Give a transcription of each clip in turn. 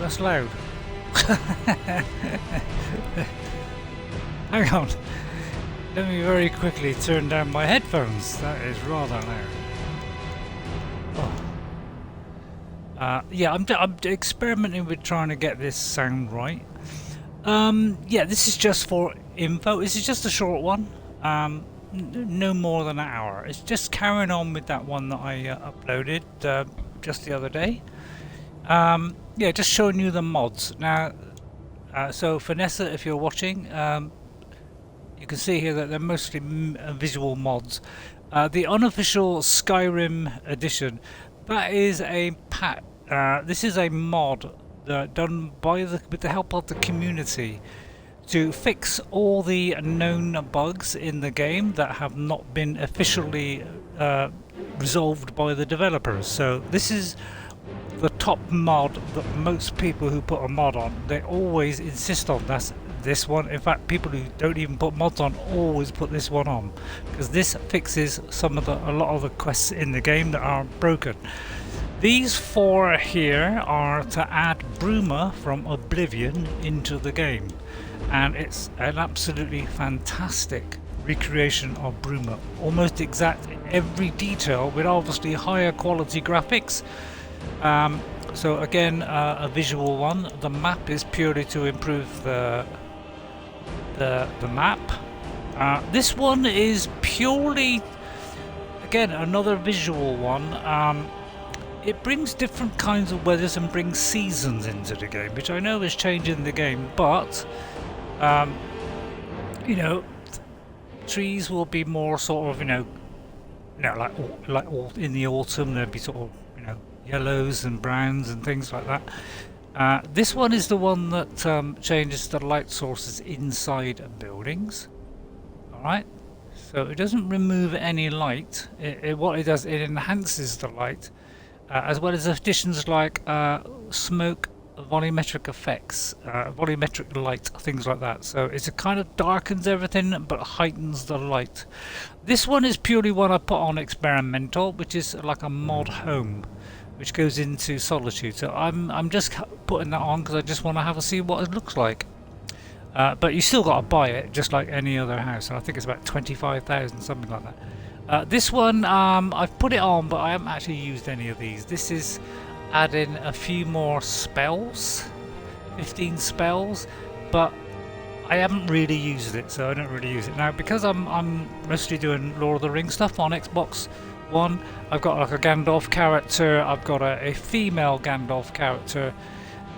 that's loud. Hang on. Let me very quickly turn down my headphones. That is rather loud. Oh. Yeah, I'm experimenting with trying to get this sound right. Yeah, this is just for info. This is just a short one. No more than an hour. It's just carrying on with that one that I uploaded just the other day. Yeah, just showing you the mods. Now, so Vanessa, if you're watching, you can see here that they're mostly visual mods. The unofficial Skyrim edition, that is a this is a mod done by with the help of the community to fix all the known bugs in the game that have not been officially resolved by the developers. So this is the top mod that most people who put a mod on, they always insist on. That's this one. In fact, people who don't even put mods on always put this one on, because this fixes a lot of the quests in the game that are broken. These four here are to add Bruma from Oblivion into the game, and it's an absolutely fantastic recreation of Bruma, almost exact in every detail, with obviously higher quality graphics. So again, a visual one. The map is purely to improve the map. This one is purely, again, another visual one. It brings different kinds of weathers and brings seasons into the game, which I know is changing the game, but you know, trees will be more sort of, like in the autumn there'd be sort of, yellows and browns and things like that. This one is the one that changes the light sources inside buildings. Alright, so it doesn't remove any light. What it does, it enhances the light, as well as additions like smoke, volumetric effects, volumetric light, things like that. So it's a kind of darkens everything but heightens the light. This one is purely one I put on experimental, which is like a mod home, which goes into Solitude. So I'm just putting that on because I just want to see what it looks like. But you still got to buy it, just like any other house. And I think it's about 25,000, something like that. This one, I've put it on, but I haven't actually used any of these. This is adding a few more spells, 15 spells, but I haven't really used it, so I don't really use it now because I'm mostly doing Lord of the Rings stuff on Xbox One. I've got like a Gandalf character, I've got a female Gandalf character,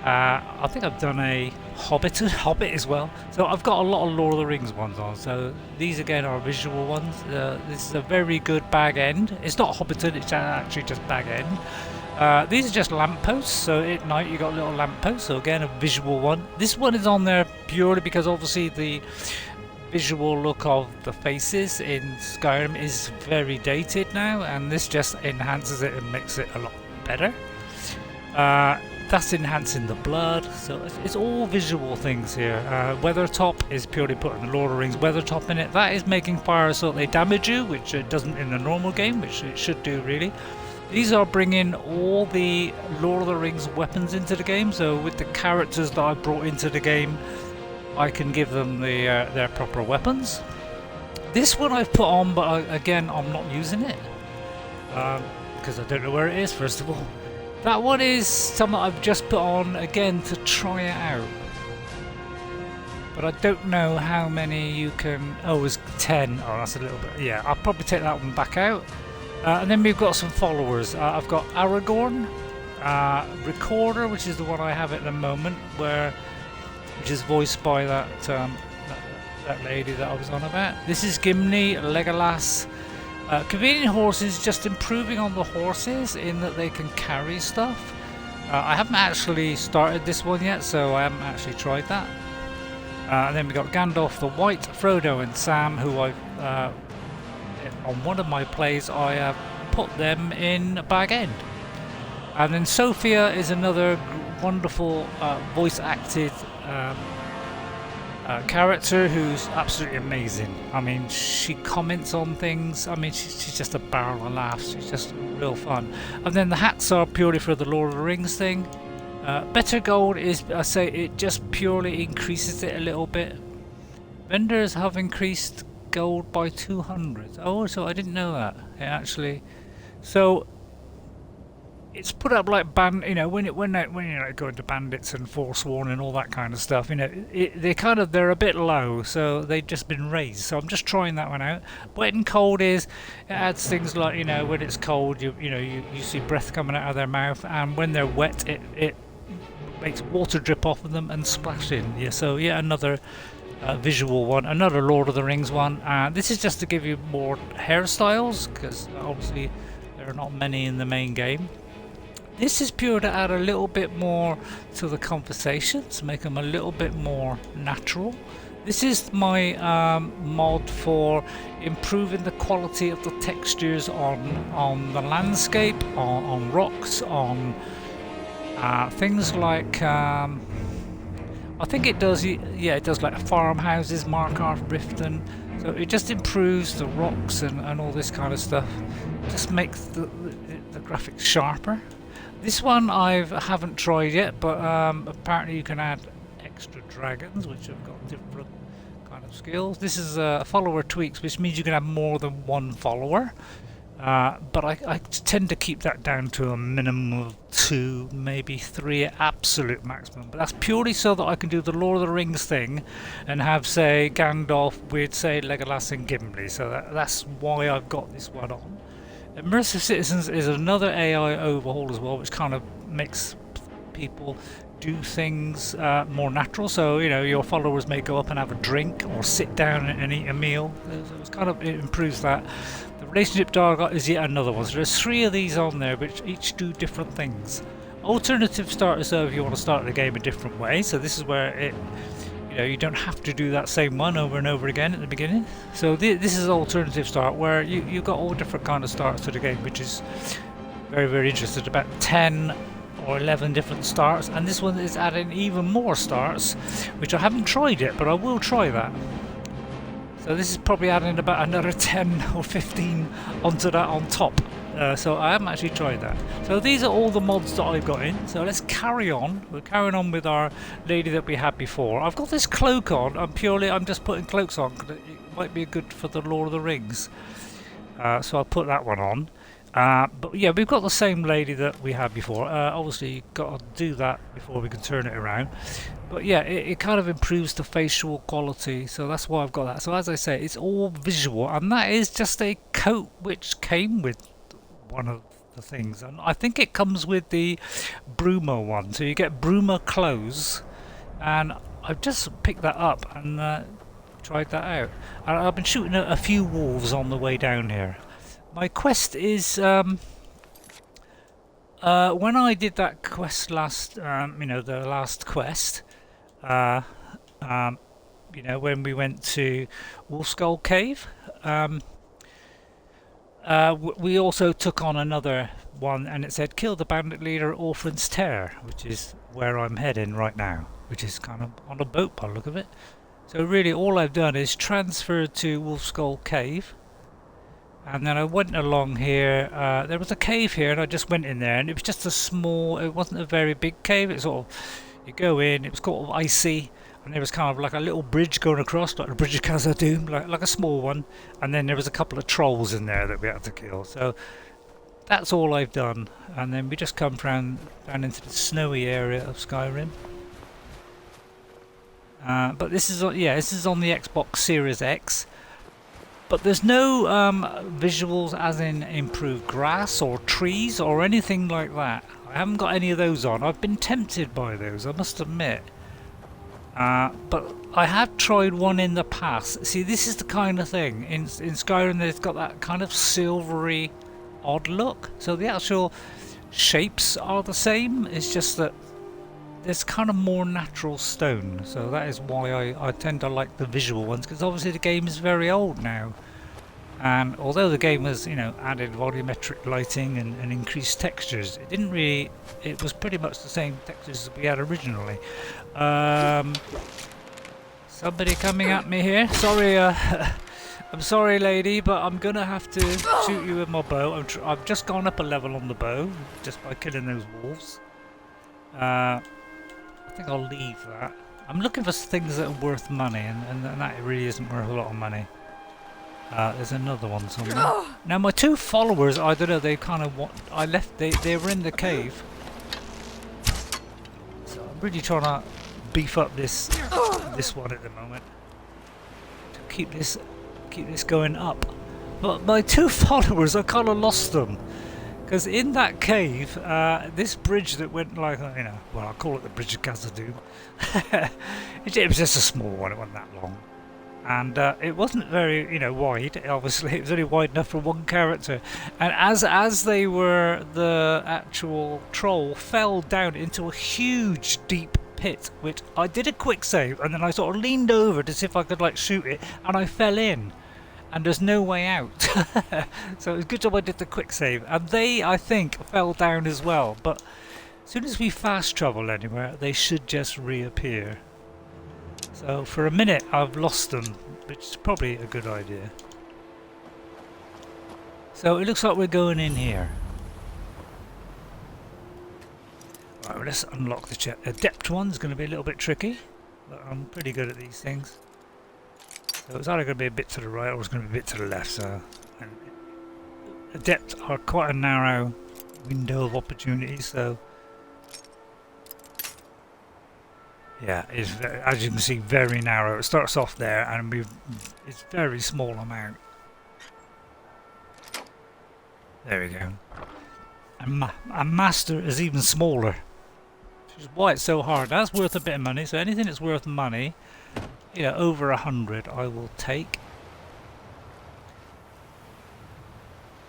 I think I've done a Hobbit as well, so I've got a lot of Lord of the Rings ones on. So these again are visual ones. This is a very good bag end. It's not Hobbiton, it's actually just bag end. These are just lampposts, so at night you got little lampposts, so again a visual one. This one is on there purely because obviously the visual look of the faces in Skyrim is very dated now, and this just enhances it and makes it a lot better. That's enhancing the blood, so it's all visual things here. Weathertop is purely putting the Lord of the Rings Weathertop in it. That is making fire so they damage you, which it doesn't in the normal game, which it should do really. These are bringing all the Lord of the Rings weapons into the game, so with the characters that I brought into the game, I can give them their proper weapons. This one I've put on, but again I'm not using it because I don't know where it is, first of all. That one is something I've just put on again to try it out, but I don't know how many you can. Oh, it's 10. Oh, that's a little bit. Yeah, I'll probably take that one back out. And then we've got some followers. I've got Aragorn, Recorder, which is the one I have at the moment, which is voiced by that lady that I was on about. This is Gimli, Legolas. Convenient horses, just improving on the horses in that they can carry stuff. I haven't actually started this one yet, so I haven't actually tried that. And then we got Gandalf the White, Frodo and Sam, who I've on one of my plays I have put them in bag end. And then Sophia is another wonderful voice acted character who's absolutely amazing. I mean, she comments on things. I mean, she's just a barrel of laughs. She's just real fun. And then the hats are purely for the Lord of the Rings thing. Better gold is, I say, it just purely increases it a little bit. Vendors have increased gold by 200. Oh, so I didn't know that. It actually, so it's put up like you know, when you like go into bandits and Forsworn and all that kind of stuff, you know, they're a bit low, so they've just been raised. So I'm just trying that one out. Wet and cold is, it adds things like, you know, when it's cold, you see breath coming out of their mouth, and when they're wet, it makes water drip off of them and splash in. Yeah, so yeah, another visual one, another Lord of the Rings one. This is just to give you more hairstyles, because obviously there are not many in the main game. This is pure to add a little bit more to the conversations, make them a little bit more natural. This is my mod for improving the quality of the textures on the landscape, on rocks, on things like I think it does, yeah, it does like farmhouses, Markarth, Riften. So it just improves the rocks and all this kind of stuff. Just makes the graphics sharper. This one I haven't tried yet, but apparently you can add extra dragons, which have got different kind of skills. This is follower tweaks, which means you can have more than one follower. But I tend to keep that down to a minimum of 2, maybe 3 at absolute maximum. But that's purely so that I can do the Lord of the Rings thing and have, say, Gandalf with, say, Legolas and Gimli. So that's why I've got this one on. Immersive Citizens is another AI overhaul as well, which kind of makes people do things more natural. So, you know, your followers may go up and have a drink or sit down and eat a meal. So it improves that. The relationship dialogue is yet another one. So there's 3 of these on there, which each do different things. Alternative starter, so if you want to start the game a different way. So this is where it, you know, you don't have to do that same one over and over again at the beginning. So this is alternative start, where you've got all different kind of starts to the game, which is very, very interesting. About 10 or 11 different starts, and this one is adding even more starts, which I haven't tried yet, but I will try that. So this is probably adding about another 10 or 15 onto that on top. So I haven't actually tried that. So these are all the mods that I've got in. So let's carry on. We're carrying on with our lady that we had before. I've got this cloak on. I'm just putting cloaks on because it might be good for the Lord of the Rings. So I'll put that one on. But yeah, we've got the same lady that we had before. Obviously, you've got to do that before we can turn it around. But yeah, it kind of improves the facial quality, so that's why I've got that. So as I say, it's all visual, and that is just a coat which came with one of the things. And I think it comes with the Bruma one. So you get Bruma clothes, and I've just picked that up and tried that out. And I've been shooting a few wolves on the way down here. My quest is when I did that quest last, you know, the last quest, you know, when we went to Wolfskull Cave, we also took on another one, and it said kill the bandit leader at Orphan's Tear, which is where I'm heading right now, which is kind of on a boat by the look of it. So really all I've done is transferred to Wolfskull Cave. And then I went along here, there was a cave here, and I just went in there, and it was just a small, it wasn't a very big cave. It sort of, you go in, it was kind of icy, and there was kind of like a little bridge going across, like the Bridge of Khazad-dûm, like a small one, and then there was a couple of trolls in there that we had to kill. So that's all I've done, and then we just come down into the snowy area of Skyrim. But this is, yeah, this is on the Xbox Series X. But there's no visuals as in improved grass or trees or anything like that. I haven't got any of those on. I've been tempted by those, I must admit. But I have tried one in the past. See, this is the kind of thing. In Skyrim, they've got that kind of silvery, odd look. So the actual shapes are the same. It's just that there's kind of more natural stone, so that is why I tend to like the visual ones, because obviously the game is very old now, and although the game has, you know, added volumetric lighting and increased textures, it didn't really, it was pretty much the same textures as we had originally. Somebody coming at me here, sorry, I'm sorry lady, but I'm gonna have to shoot you with my bow. I've just gone up a level on the bow just by killing those wolves. I think I'll leave that. I'm looking for things that are worth money, and that really isn't worth a lot of money. There's another one somewhere. Now my two followers, I don't know, they kind of want. I left. They were in the cave. So I'm really trying to beef up this one at the moment to keep this going up. But my two followers, I kind of lost them. Because in that cave, this bridge that went like, you know, well, I'll call it the Bridge of Khazad-dûm. It was just a small one, it wasn't that long. And it wasn't very, you know, wide, obviously. It was only wide enough for one character. And as they were, the actual troll fell down into a huge, deep pit, which I did a quick save, and then I sort of leaned over to see if I could, like, shoot it, and I fell in. And there's no way out. So it was a good job I did the quick save. And they, I think, fell down as well. But as soon as we fast travel anywhere, they should just reappear. So for a minute I've lost them, which is probably a good idea. So it looks like we're going in here. Right, well, let's unlock the chest. The depth one's going to be a little bit tricky, but I'm pretty good at these things. So it's either going to be a bit to the right or it's going to be a bit to the left. So, and the depths are quite a narrow window of opportunity. So, yeah, it's as you can see very narrow. It starts off there, and it's very small amount. There we go. And Master is even smaller, which is why it's so hard. That's worth a bit of money. So anything that's worth money. Yeah, over 100 I will take.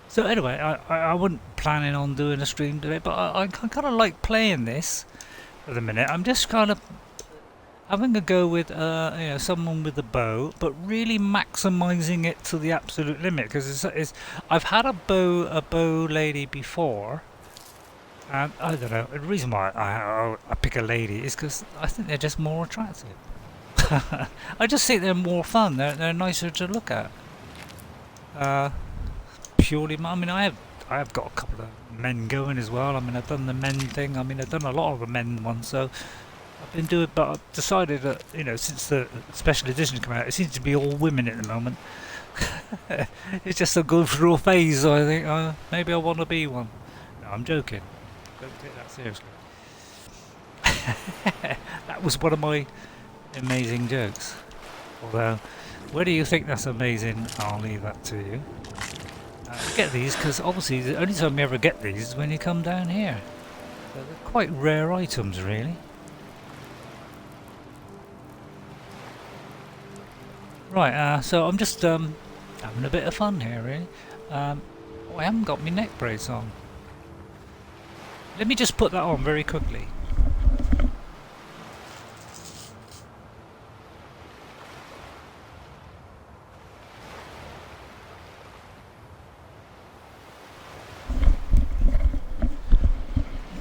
So anyway, I wasn't planning on doing a stream today, but I kind of like playing this for the minute. I'm just kind of having a go with you know, someone with a bow, but really maximising it to the absolute limit, because I've had a bow lady before, and I don't know, the reason why I pick a lady is because I think they're just more attractive. I just think they're more fun. They're nicer to look at. Purely, I mean, I have got a couple of men going as well. I mean, I've done the men thing. I mean, I've done a lot of the men ones. So I've been doing, but I've decided that, you know, since the special edition came out, it seems to be all women at the moment. It's just a going through a phase. So I think maybe I want to be one. No, I'm joking. Don't take that seriously. That was one of my amazing jokes. Although, whether you think that's amazing, I'll leave that to you. Get these because obviously the only time you ever get these is when you come down here. So they're quite rare items, really. Right, so I'm just having a bit of fun here, really. Oh, I haven't got my neck brace on. Let me just put that on very quickly.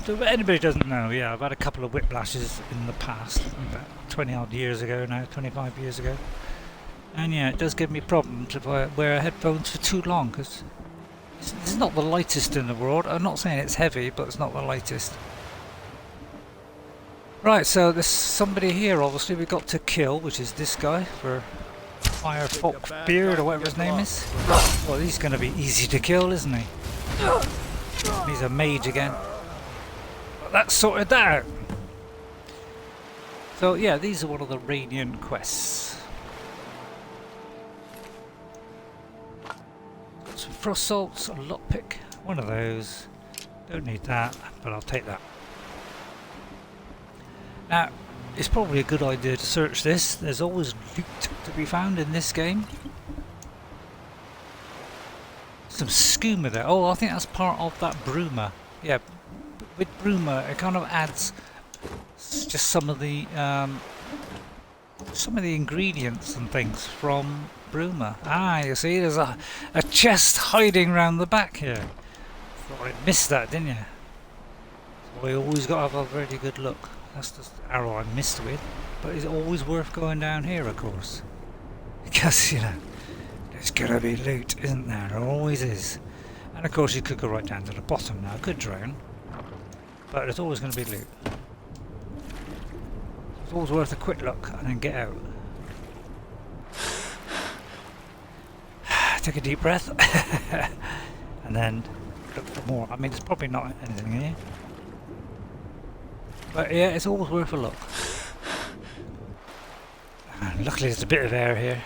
So if anybody doesn't know, yeah, I've had a couple of whiplashes in the past, about 20 odd years ago now, 25 years ago. And yeah, it does give me problems if I wear headphones for too long, because it's not the lightest in the world. I'm not saying it's heavy, but it's not the lightest. Right, so there's somebody here, obviously, we've got to kill, which is this guy, for Firefox Beard, or whatever his name is. Well, he's going to be easy to kill, isn't he? He's a mage again. That sorted that out. So yeah, these are one of the Radiant quests. Got some frost salts, a lockpick, one of those. Don't need that, but I'll take that. Now, it's probably a good idea to search this. There's always loot to be found in this game. Some skooma there. Oh, I think that's part of that broomer. Yeah. With broomer, it kind of adds just some of the ingredients and things from broomer. Ah, you see, there's a chest hiding around the back here. Thought I missed that, didn't you? So you always got to have a very good look. That's the arrow I missed with, but it's always worth going down here, of course, because you know there's gonna be loot, isn't there? There always is. And of course, you could go right down to the bottom now. I could drown. But there's always going to be loot. It's always worth a quick look and then get out. Take a deep breath and then look for more. I mean, there's probably not anything in here, but yeah, it's always worth a look. And luckily there's a bit of air here.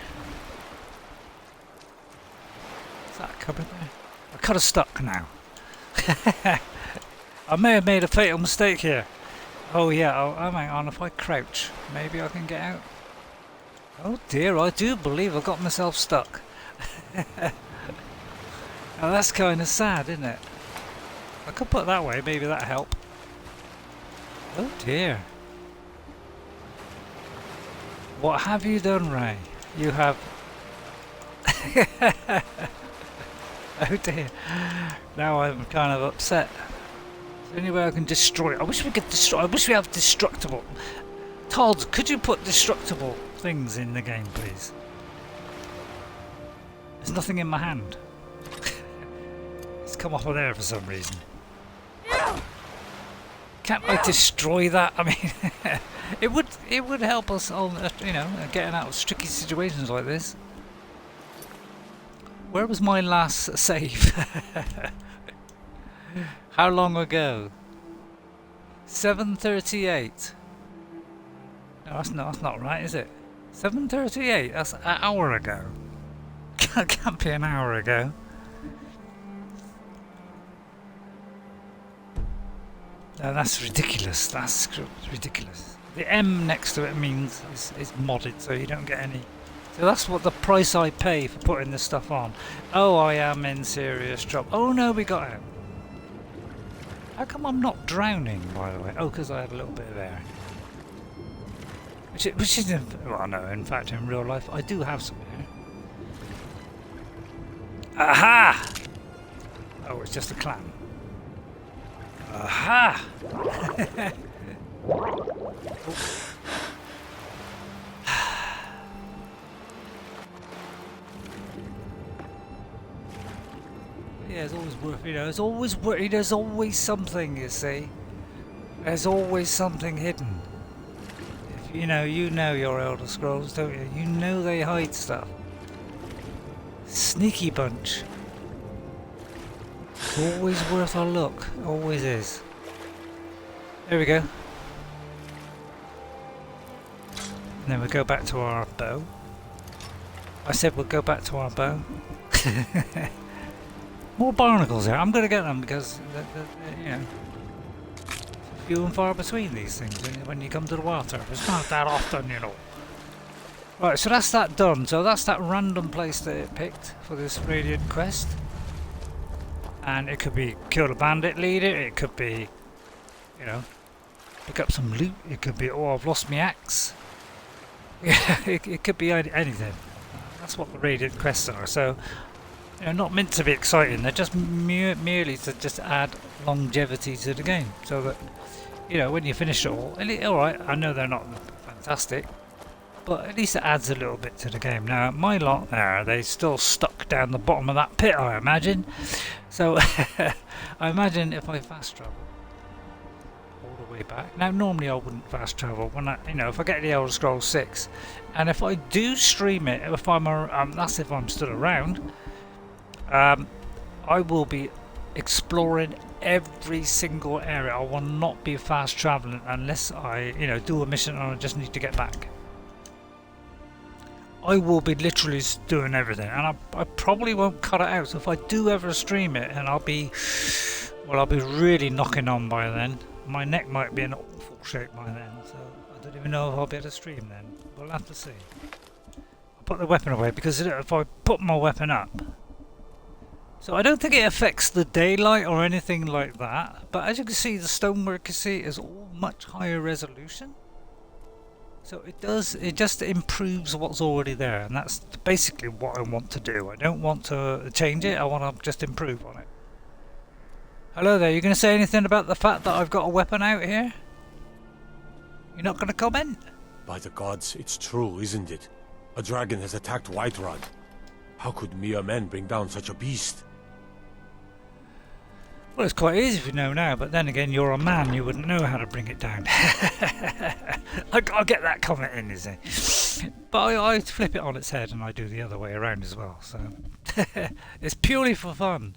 Is that a cupboard there? I could have stuck now. I may have made a fatal mistake here. Oh yeah, hang on, if I crouch, maybe I can get out. Oh dear, I do believe I got myself stuck. Now that's kind of sad, isn't it? I could put it that way, maybe that'll help. Oh dear. What have you done, Ray? You have... Oh dear. Now I'm kind of upset. Is there any way I can destroy it? I wish we could destroy... I wish we have destructible... Todd, could you put destructible things in the game, please? There's nothing in my hand. It's come off of there for some reason. Can't I destroy that? I mean, it would help us on, you know, getting out of tricky situations like this. Where was my last save? How long ago? 7:38. No, that's not right, is it? 7:38. That's an hour ago. Can't be an hour ago. No, that's ridiculous. That's ridiculous. The M next to it means it's modded, so you don't get any. So that's what the price I pay for putting this stuff on. Oh, I am in serious trouble. Oh no, we got out. How come I'm not drowning, by the way? Oh, because I had a little bit of air. Which isn't. Well, no, in fact, in real life, I do have some air. Aha! Oh, it's just a clam. Aha! Yeah, it's always worth, you know, it's always worth, there's always something, you see. There's always something hidden. If you know your Elder Scrolls, don't you? You know they hide stuff. Sneaky bunch. Always worth a look. Always is. There we go. And then we go back to our bow. I said we'll go back to our bow. More barnacles there. I'm going to get them because, you know, few and far between these things when you come to the water. It's not that often, you know. Right, so that's that done. So that's that random place that it picked for this Radiant quest. And it could be kill a bandit leader, it could be, you know, pick up some loot, it could be, oh, I've lost my axe. Yeah, it could be anything. That's what the Radiant quests are. So, you know, not meant to be exciting, they're just merely to just add longevity to the game. So that, you know, when you finish it all, alright, I know they're not fantastic, but at least it adds a little bit to the game. Now, my lot there, they still stuck down the bottom of that pit, I imagine. So, I imagine if I fast travel all the way back. Now, normally I wouldn't fast travel when you know, if I get the Elder Scrolls 6, and if I do stream it, if I'm, that's if I'm still around, I will be exploring every single area. I will not be fast traveling unless I, you know, do a mission and I just need to get back. I will be literally doing everything, and I probably won't cut it out. So if I do ever stream it, and I'll be really knocking on by then. My neck might be in awful shape by then, so I don't even know if I'll be able to stream then. We'll have to see. I'll put the weapon away because if I put my weapon up, so I don't think it affects the daylight or anything like that. But as you can see, the stonework you see is all much higher resolution. So it does, it just improves what's already there, and that's basically what I want to do. I don't want to change it, I want to just improve on it. Hello there, you going to say anything about the fact that I've got a weapon out here? You're not going to comment? By the gods, it's true, isn't it? A dragon has attacked Whiterun. How could mere men bring down such a beast? Well, it's quite easy if you know now, but then again, you're a man, you wouldn't know how to bring it down. I'll get that comment in, is it? But I flip it on its head and I do the other way around as well, so it's purely for fun.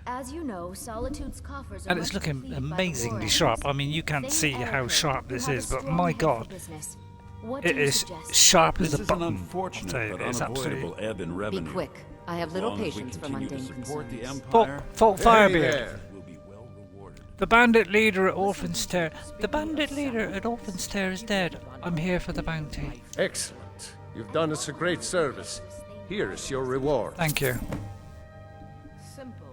As you know, Solitude's coffers are And it's much looking depleted by the amazingly war sharp. ends. I mean, you can't They see how Erica, sharp who this have a is, but strong my head for god, business. What it do you is suggest? sharp as This a is an button. unfortunate I'll tell you, but it's unavoidable absolutely ebb in Be revenue. quick. I have As little long as we patience for continue to mundane support the concerns. Empire, Fault Firebeard. there. will be well rewarded. The bandit leader at Orphan's Tear. The bandit leader at Orphan's Tear is dead. I'm here for the bounty. Excellent. You've done us a great service. Here is your reward. Thank you. Simple.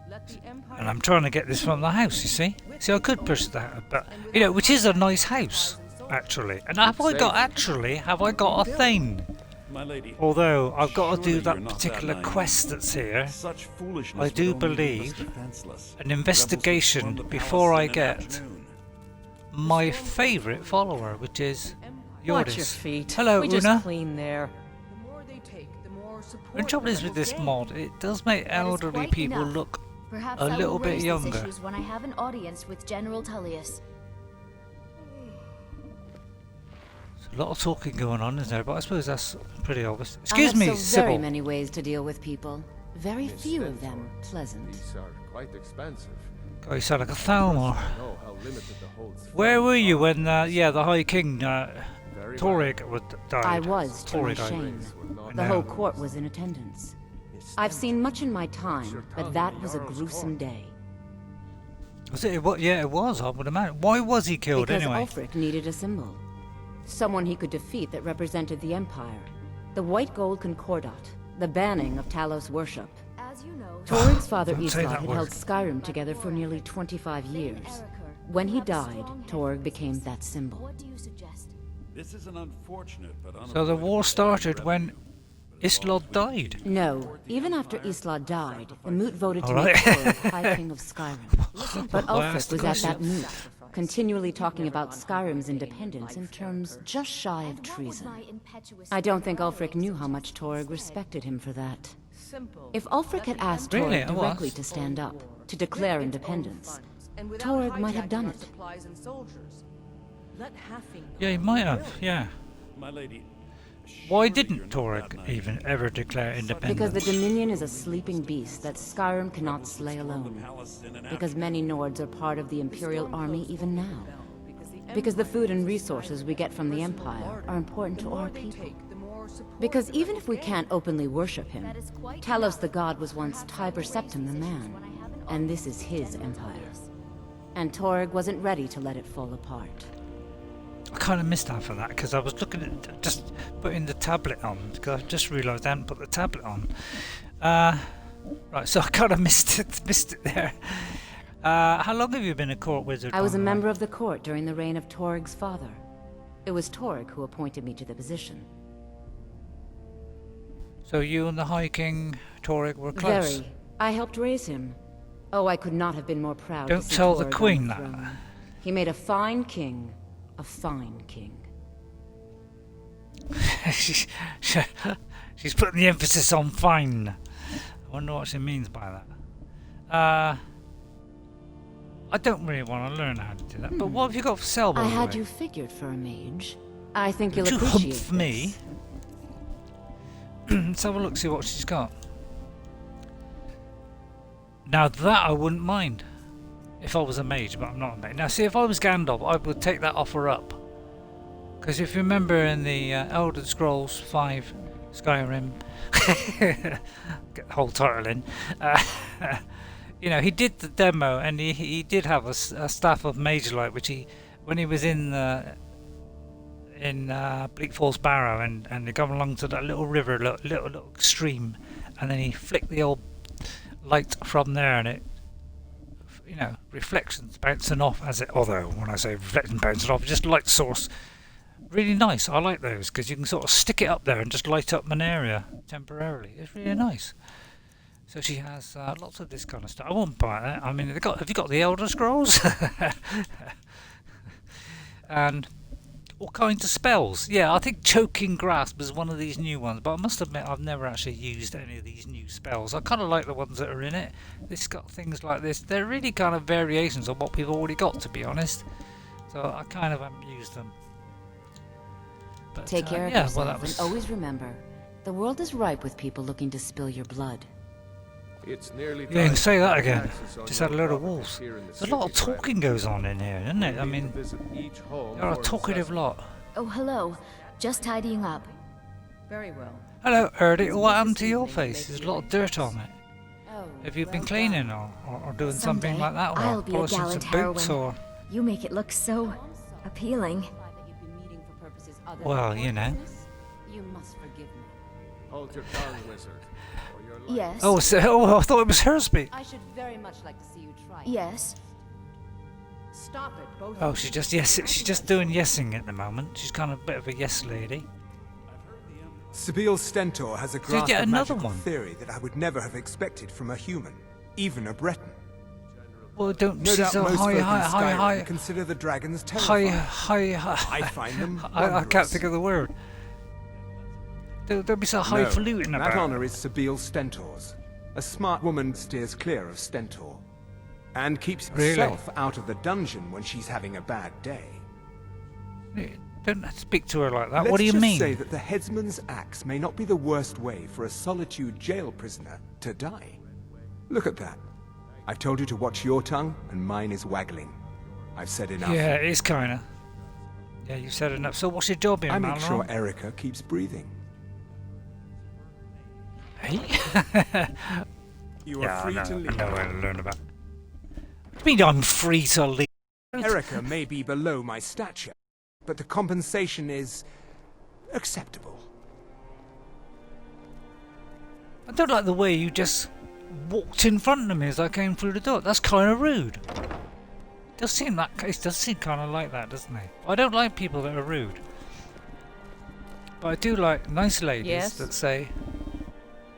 Let the Empire And I'm trying to get this from the house, you see? See, I could push that, but, you know, which is a nice house, actually. And have I got a thing? My lady, Although, I've got to do surely that you're not particular that naive. quest that's here. Such foolishness I do would only leave us believe defenseless. an investigation Rebels would storm the before palace I in an get afternoon. my favourite follower, which is Watch your Yordis. feet. Hello, we just Una. clean there. The more they take, the more support The trouble is with this rebels gain. mod, it does make That is elderly quite people enough. look Perhaps a I little will bit raise younger. these issues when I have an audience with General Tullius. a lot of talking going on, isn't there? But I suppose that's pretty obvious. I Excuse have me, so very Sybil. many ways to deal with people. Very Miss few of Spencer, them pleasant. These are quite expensive. God, you sound like a Thalmor. I know how limited the holds. Where were you when, the High King, Very Torig, died? I was, to my Torig died. shame. well. Will not The No. whole court was in attendance. I've seen much in my time, but that was a gruesome day. Was it? Yeah, it was, I would imagine. Why was he killed Because anyway? Ulfric needed a symbol. Someone he could defeat that represented the Empire. The white gold concordat. The banning of Talos worship. As you know, Torig's father Don't say Islard that had word. held Skyrim together for nearly 25 years. When he died, Torg became that symbol. what do you suggest? This is an unfortunate but So the war unavoidable started ebb in when revenue. Islard died. No, even after Islard died, the Moot voted to All make right. Torg High King of Skyrim. But Why ask Ulfric the was at question? that Moot, continually talking about Skyrim's independence in terms just shy of What was treason. my impetuous I don't think Ulfric knew how much Torg respected him for that. Simple. If Ulfric had asked Really, Torg it was? directly to stand up, to declare independence, And without Torg might have hijacking done our it. supplies and soldiers. Let Halfing know Yeah, he how might we have, feel. yeah. My lady, Why surely didn't you're not Torig that naive. even ever declare independence? because the Dominion is a sleeping beast that Skyrim cannot slay Storm the alone. palace in an Because many Nords are part of the Imperial Army even now. Because the Because the food and resources we get from the Empire are important to our people. people. Because even if we can't openly worship him, That is quite Talos enough. the god was once Tiber Septim the man, and this is his empire. And Torg wasn't ready to let it fall apart. I kind of missed out for that because I was looking at just putting the tablet on because I just realised I hadn't put the tablet on. Right, so I kind of missed it there. How long have you been a court wizard? I was a Conrad? member of the court during the reign of Torg's father. It was Torg who appointed me to the position. So you and the High King Torig were close. Very. I helped raise him. Oh, I could not have been more proud Don't to see tell the Torg on Queen the that. throne. He made a fine king. A fine king. She's putting the emphasis on fine. I wonder what she means by that. I don't really want to learn how to do that. But what have you got for sale, by I the had way? you figured for a mage. I think you'll Would you appreciate hump me? this. Let's have a look, see what she's got. Now that I wouldn't mind if I was a mage, but I'm not a mage. Now see, if I was Gandalf, I would take that offer up. Because if you remember in the Elder Scrolls 5 Skyrim, get the whole title in, you know, he did the demo and he did have a staff of Mage Light, which when he was in Bleak Falls Barrow and they come along to that little river, little stream, and then he flicked the old light from there and it, you know, reflections bouncing off as it, although when I say reflections bouncing off, just light source. Really nice. I like those because you can sort of stick it up there and just light up an area temporarily. It's really nice. So she has lots of this kind of stuff. I won't buy that. I mean, have you got the Elder Scrolls? And What kinds of spells? Yeah, I think Choking Grasp is one of these new ones, but I must admit I've never actually used any of these new spells. I kind of like the ones that are in it. It's got things like this. They're really kind of variations on what we've already got, to be honest. So I kind of haven't used them. But, Take care of yeah, yourself, well, that was... and always remember, the world is ripe with people looking to spill your blood. It's nearly Yeah, you can say that again. Taxes on Just had a your load of properties wolves. here in the There's a lot of city, talking goes on in here, isn't it? I You'll need mean, to visit each home they're a for talkative assessment. lot. Oh, hello. Just tidying up. Very well. Hello, Erdy. What happened This to your evening face? makes There's a you lot of dirt on it. Oh, Have you been well cleaning done. or doing something Someday, like that? Or I'll be a polishing gallant some boots heroine. or... You make it look so appealing. Well, you know. You must forgive me. Hold your tongue, wizard. Or your life. Yes. Oh, I thought it was Hersby. I should very much like to see you try. Yes. Stop it, both Oh, of she's you. just she's just doing yesing at the moment. She's kind of a bit of a yes lady. Sibyl Stentor has a grasp yet of another magical one. theory that I would never have expected from a human, even a Breton. Well, don't No she's doubt a most high, folk in high, high, Skyrim high, consider the dragons high, terrifying. high, I find them I can't wondrous. think of the word. Don't be so highfalutin that about it. honor is Sibyl Stentor's. A smart woman steers clear of Stentor, and keeps Really? herself out of the dungeon when she's having a bad day. Don't speak to her like that. Let's What do you just mean? say that the headsman's axe may not be the worst way for a solitude jail prisoner to die. Look at that. I've told you to watch your tongue, and mine is waggling. I've said enough. Yeah, it is kind of. Yeah, you said enough. So what's your job here, I make Mallory? sure Erica keeps breathing. Hey? You are Yeah, free I to know, leave. I know where to learn about. What do you mean I'm free to leave? Erica may be below my stature, but the compensation is acceptable. I don't like the way you just walked in front of me as I came through the door. That's kind of rude. Does seem that it does seem kind of like that, doesn't it? I don't like people that are rude, but I do like nice ladies Yes? that say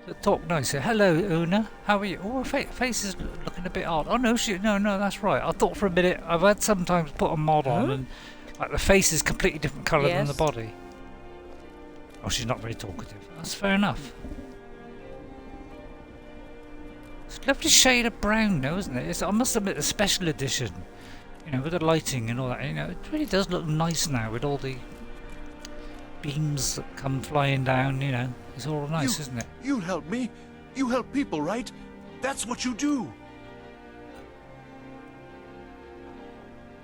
that talk nice. Say, hello, Una. How are you? Oh, her face is looking a bit odd. Oh no, no, that's right. I thought for a minute. I've had sometimes put a mod on and like the face is completely different colour than the Yes? body. Oh, she's not very talkative. That's fair enough. It's a lovely shade of brown, though, isn't it? I must admit, the special edition, you know, with the lighting and all that, you know, it really does look nice now with all the beams that come flying down, you know. It's all nice, isn't it? You help me. You help people, right? That's what you do.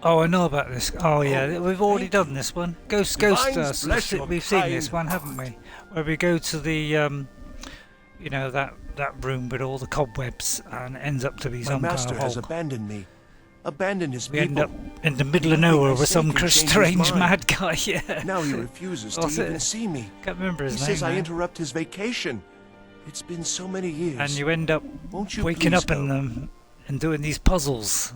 Oh, I know about this. Oh, yeah, we've already thank done this one. Ghost, Divines bless your we've seen this kind one, haven't we? Where we go to the, you know, that room with all the cobwebs and it ends up to be My some kind master of has hole. abandoned me. Abandoned his We people. end up in the middle of Nothing nowhere I with say some can change his strange mind. mad guy, yeah. Now he refuses to What's even it? see me. Can't remember He his name says I now. interrupt his vacation. It's been so many years. And you end up Won't you waking please up in go? them and doing these puzzles.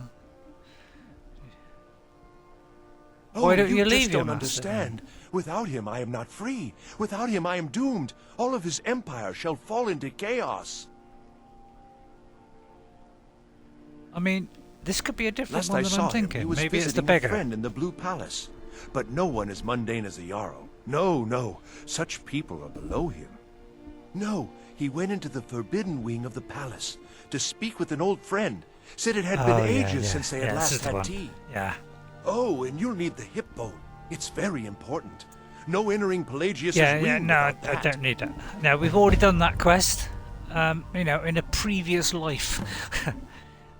Oh, Why don't you just leave your don't master then? understand. Without him, I am not free. Without him, I am doomed. All of his empire shall fall into chaos. I mean, this could be a different Last one I than saw I'm thinking. him, he was Maybe it's the visiting beggar. a friend in the Blue Palace. But no one is mundane as a Jarl. No, no. Such people are below him. No, he went into the forbidden wing of the palace to speak with an old friend. Said it had Oh, been yeah, ages yeah. since they Yeah, had this is last the had one. tea. Yeah. Oh, and you'll need the hip bone. It's very important. No entering Pelagius's Yeah, wing no, without I that. don't need that. No, we've already done that quest. You know, in a previous life.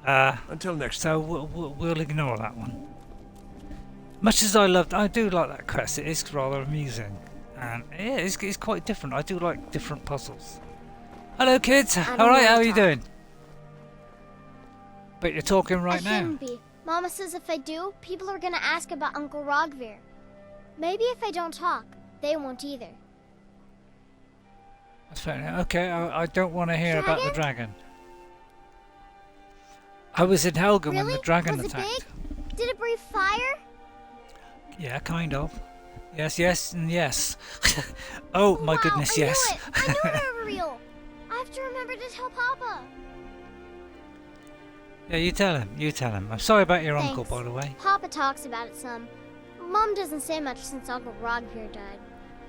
Until next time. So we'll ignore that one. Much as I do like that quest. It is rather amusing, and yeah, it's quite different. I do like different puzzles. Hello, kids. I don't All right, wanna how are you talk. doing? But you're talking right I now. shouldn't be. Mama says if I do, people are gonna ask about Uncle Rogvir. Maybe if I don't talk, they won't either. That's fair enough. Okay, I don't want to hear about the dragon. I was in Helgen when Really? the dragon Was it attacked. big? Did it breathe fire? Yeah, kind of. Yes, and yes. Oh my Wow, goodness, I yes. knew it. I knew they were real. I have to remember to tell Papa. Yeah, you tell him. I'm sorry about your uncle, Thanks. by the way. Papa talks about it some. Mom doesn't say much since Uncle Rogvir died.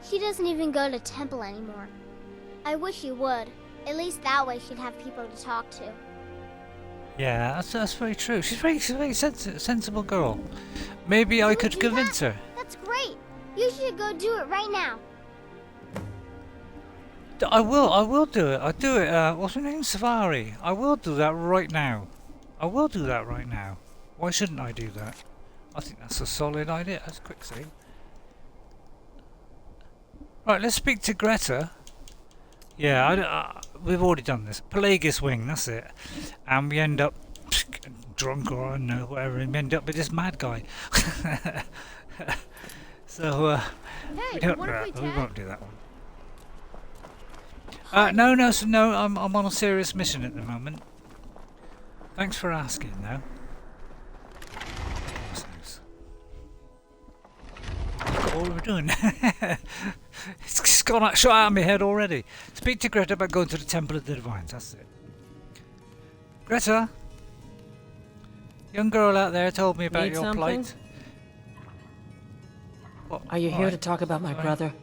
She doesn't even go to temple anymore. I wish she would. At least that way she'd have people to talk to. Yeah, that's very true. She's a very sensible girl. Maybe I could convince her. That's great. You should go do it right now. I will do it. I'll do it. What's her name? Safari. I will do that right now. I will do that right now. Why shouldn't I do that? I think that's a solid idea. That's a quick save. Right, let's speak to Greta. Yeah, we've already done this. Pelagus Wing, that's it. And we end up drunk or I don't know, whatever, and we end up with this mad guy. So, we won't do that one. No, I'm on a serious mission at the moment. Thanks for asking, though. What we're doing. It's gone out, shot out of my head already. Speak to Greta about going to the Temple of the Divines, that's it. Greta? Young girl out there told me about your plight. What? Are you here to talk about my brother?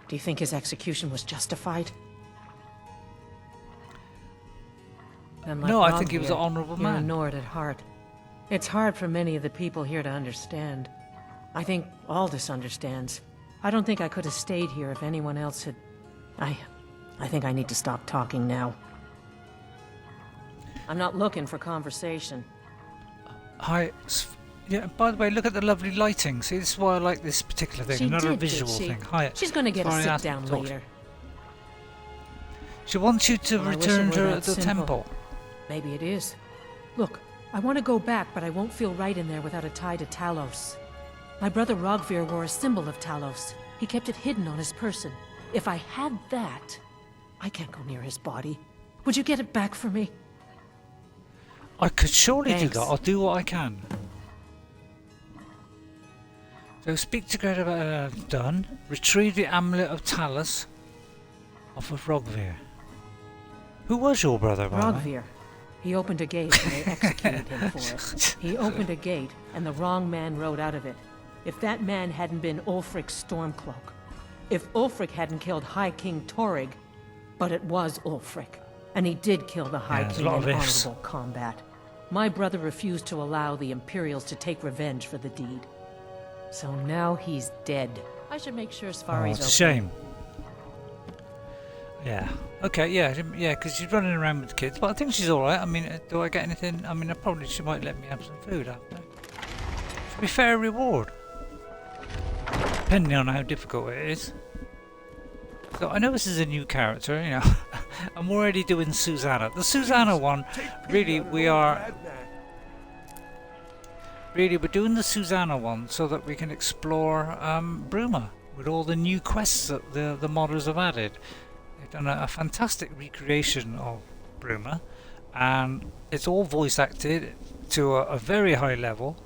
Do you think his execution was justified? No, I think he was an honourable man. You're a Nord at heart. It's hard for many of the people here to understand. I think Aldous understands. I don't think I could have stayed here if anyone else had... I think I need to stop talking now. I'm not looking for conversation. Hi. Yeah, by the way, look at the lovely lighting. See, this is why I like this particular thing. Another visual thing. Hi. She's going to get a sit down later. She wants you to return to the temple. Maybe it is. Look, I want to go back, but I won't feel right in there without a tie to Talos. My brother Rogvir wore a symbol of Talos. He kept it hidden on his person. If I had that, I can't go near his body. Would you get it back for me? I could surely do that. I'll do what I can. So speak to Greta about done. Retrieve the amulet of Talos off of Rogvir. Who was your brother, by the way? Rogvir. He opened a gate and they executed him for it. He opened a gate and the wrong man rode out of it. If that man hadn't been Ulfric's Stormcloak. If Ulfric hadn't killed High King Torrig. But it was Ulfric. And he did kill the High King in honorable combat. My brother refused to allow the Imperials to take revenge for the deed. So now he's dead. I should make sure Safari's it's a shame. Yeah. Okay, yeah, because she's running around with the kids, but I think she's alright. I mean, do I get anything? I mean, she might let me have some food after. Should be fair reward. Depending on how difficult it is. So I know this is a new character, you know. I'm already doing Susanna. The Susanna one, really, we're doing the Susanna one so that we can explore Bruma with all the new quests that the modders have added. They've done a fantastic recreation of Bruma, and it's all voice acted to a very high level,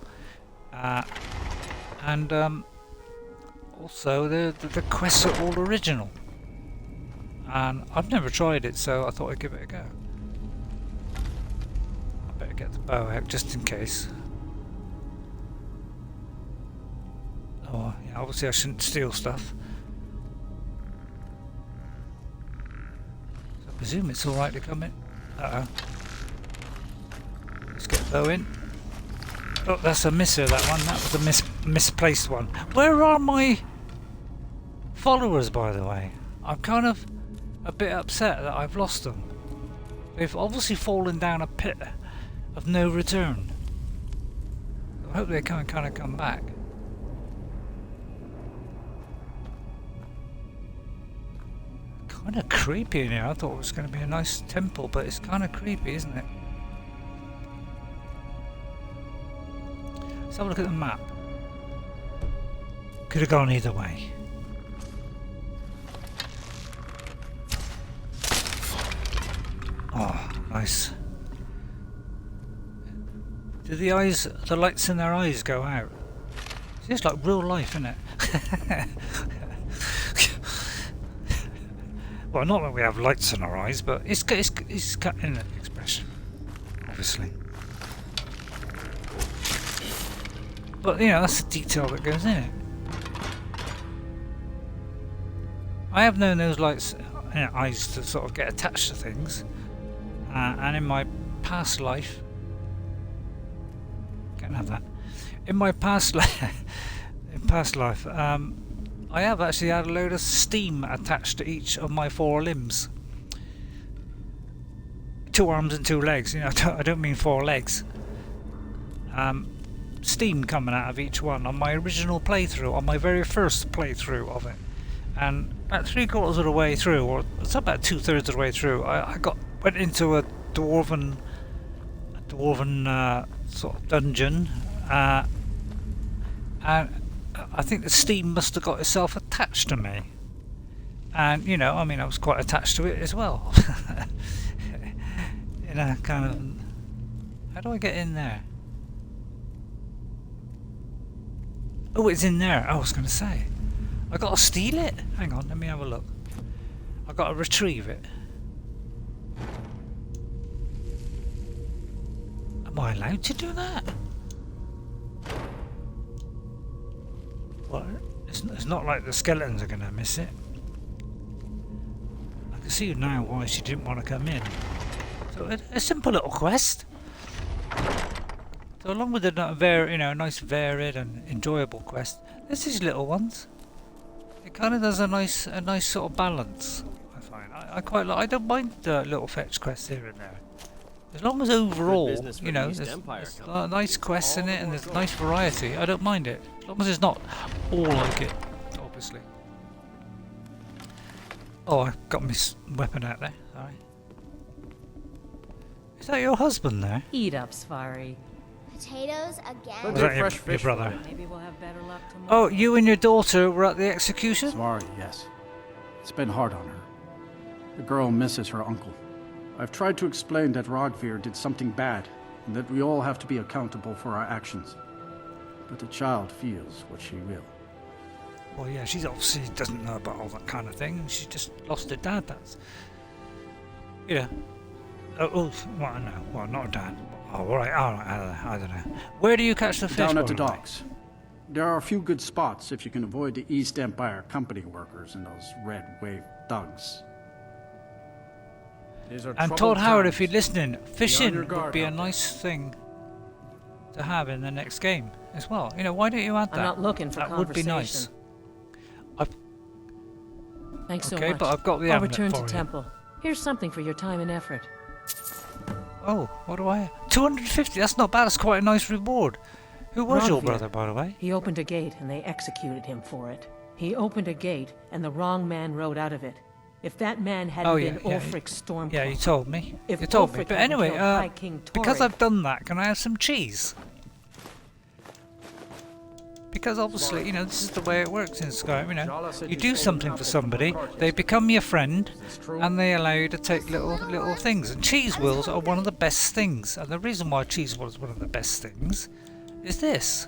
and also the quests are all original. And I've never tried it, so I thought I'd give it a go. I better get the bow out just in case. Oh, yeah, obviously I shouldn't steal stuff. So I presume it's alright to come in. Uh-oh. Let's get the bow in. Oh, that's a misser, that one. That was a misplaced one. Where are my followers, by the way? I'm kind of a bit upset that I've lost them. They've obviously fallen down a pit of no return. I hope they can kind of come back. Kind of creepy in here. I thought it was going to be a nice temple, but it's kind of creepy, isn't it? Let's have a look at the map. Could have gone either way. Oh, nice. Do the lights in their eyes go out? It's just like real life, isn't it? Well, not that we have lights in our eyes, but it's cut in the expression, obviously. But, you know, that's the detail that goes in it. I have known those lights, you know, eyes to sort of get attached to things. And in my past life... Can't have that. In my past life... I have actually had a load of steam attached to each of my 4 limbs. 2 arms and 2 legs, you know, I don't mean 4 legs. Steam coming out of each one on my original playthrough, on my very first playthrough of it. And about 3/4 of the way through, or it's about 2/3 of the way through, I went into a dwarven sort of dungeon, and I think the steam must have got itself attached to me. And, you know, I mean, I was quite attached to it as well. In a kind of... How do I get in there? Oh, it's in there. I was going to say. I got to steal it? Hang on, let me have a look. I got to retrieve it. Am I allowed to do that? Well, it's not like the skeletons are going to miss it. I can see now why she didn't want to come in. So a simple little quest. So along with a nice varied and enjoyable quest, there's these little ones. It kind of does a nice sort of balance. I find I quite like. I don't mind the little fetch quests here and there, as long as overall, you know, there's nice quests in it and there's nice variety. I don't mind it, as long as it's not all like it, obviously. Oh, I got my weapon out there. Sorry. Is that your husband there? Eat up, Svari. Potatoes again? Was that your brother? Maybe we'll have better luck tomorrow. Oh, you and your daughter were at the execution? Sorry, yes. It's been hard on her. The girl misses her uncle. I've tried to explain that Rogvir did something bad, and that we all have to be accountable for our actions. But the child feels what she will. Well, yeah, she obviously doesn't know about all that kind of thing. She just lost her dad, that's... You know. Oh, well, no. Well, not her dad. Oh, alright, I don't know. Where do you catch the fish? Down at the docks. There are a few good spots if you can avoid the East Empire company workers and those red wave thugs. And Todd Howard, if you're listening, fishing would be a nice thing to have in the next game as well. You know, why don't you add that? I'm not looking for that would be nice. Thanks so okay, much. but I've got the I'll amulet return for to you. temple. Here's something for your time and effort. Oh, what do I... 250, that's not bad, that's quite a nice reward. Who was your Rogvir. brother, by the way? He opened a gate and they executed him for it. He opened a gate and the wrong man rode out of it. If that man hadn't been Ulfric Stormcloak... Yeah, you told me. If you told me. Ulfric But hadn't anyway, killed High King because Torrig- I've done that, can I have some cheese? Because obviously, you know, this is the way it works in Skyrim, you know. You do something for somebody, they become your friend, and they allow you to take little things. And cheese wheels are one of the best things. And the reason why cheese wheels is one of the best things is this.